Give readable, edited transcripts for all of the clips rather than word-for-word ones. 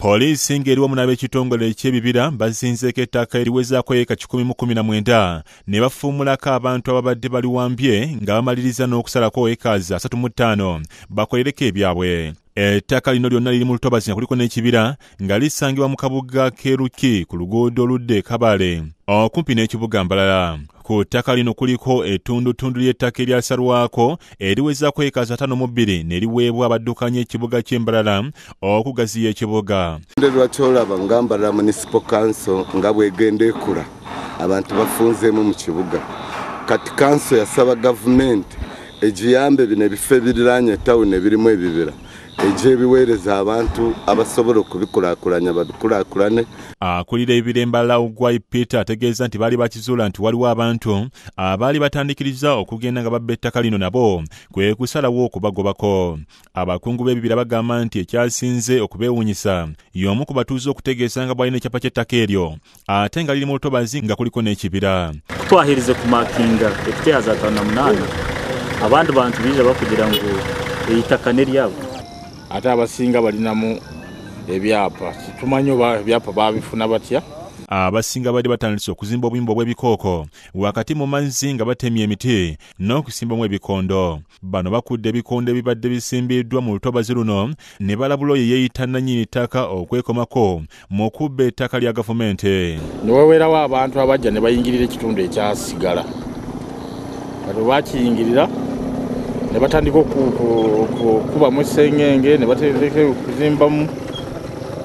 Poliisi ng'eriwo n'ab'ekitongole eky'ebibira bazinzeeko ettaka eriwezaako eka 119 ne bafuumulako abantu ababadde baliwambye nga bamaliriza n'okusalako ekaazi 35 bakolereko ebyabwe. Ettaka lino lyonna liri mu lutobazi nga kuliko n'ekibira nga lisangibwa mu kabuga k'Eruki ku luguudo oludda e Kabale okumpi n'ekibuga Mbalala. Ku ttaka lino kuliko ettundutundu ly'ettaka eryasalwako eriwezaako ekaazi 52 ne liweebwa abaddukanya ekibuga ky'e Mbalala okugaziya ekibuga. Lwaki nga Mbalala Municipal Council nga bwegenda ekula abantu bafunzeemu mu kibuga. Kati council yasaba gavumenti egiyambe bino ebifo ebiriraanye ettawuni ebirimu ebibira ejebiweereza abantu abasobola okubikulaakulanya babikulaakulane. Akulira ebibira e Mbalala Ugwai Peter ategeeza nti baali bakizuula nti waliwo abantu abaali batandikiriza okugenda nga babba ettaka lino nabo kwe kusalawo okubagobako. Abakungu b'ebibira bagamba nti ekyasinze okubeewuunyisa y'omu ku batuuze okutegeeza nga bwalina ekyapa ky'ettaka eryo ate nga liri mu lutobazi nga kuliko n'ekibira. Twahirize ku makinga ekiteya za 58 abandi bantu biija bakugira ngu eitaka neryabo ate abasinga balinamu ebyapa tumanyi ebyapa babifuna batya. Abasinga bali batandise okuzimba obuyimba bw'ebikooko wakati mu mazzi nga batemye emiti n'okusimbamu ebikondo. Bano bakudde ebikondo ebibadde bisimbiddwa mu lutobazi luno ne balabula oyo yeeyita nannyini ttaka okwekomako mu kubba ettaka lya gavumenti. Ne weweerawo abantu abajja ne bayingirira ekitundu ekyasigala. Kati bakiyingirira ne batandika okukubamu esengenge ne batereka okuzimbamu.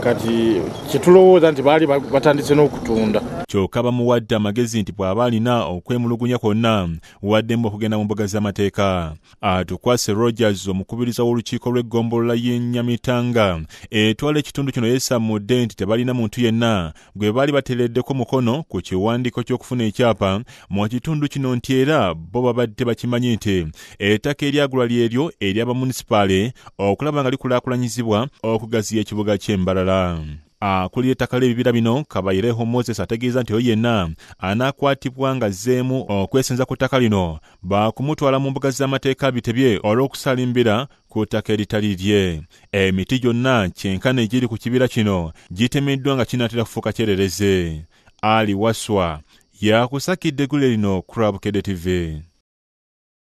Kati kitulowooza nti baali batandise n'okutunda. Kyokka bamuwadde amagezi nti bw'aba alina okwemulugunya kwonna waddemu okugenda mu mbuga z'amateeka. Atukwase Rogers omukubiriza w'olukiiko lw'eggombolola y'e Nyamitanga etwala ekitundu kino yeesamudde nti tebalina muntu yenna gwe baali bateereddeko mukono ku kiwandiiko ky'okufuna ekyapa mu kitundu kino nti era bo babadde bakimanyi nti ettaka eryagulwa lyeryo ery'abamunisipaale okulaba nga likulaakulanyizibwa okugaziya ekibuga ky'e Mbalala. Akulira ettaka ly'ebibira bino Kabayireho Moses ategeeza nti oyo yenna anaakwatibwa nga azzeemu okwesenza ku ttaka lino baakumutwala mu mbuga z'amateeka bitebye olw'okusalimbira ku ttaka eritali lye. Emiti gyonna kyenkana egiri ku kibira kino gitemeddwa nga kinaatera kufuuka kyerereze. Ali Waswa yakusakidde eggule lino ku Rabukedde TV.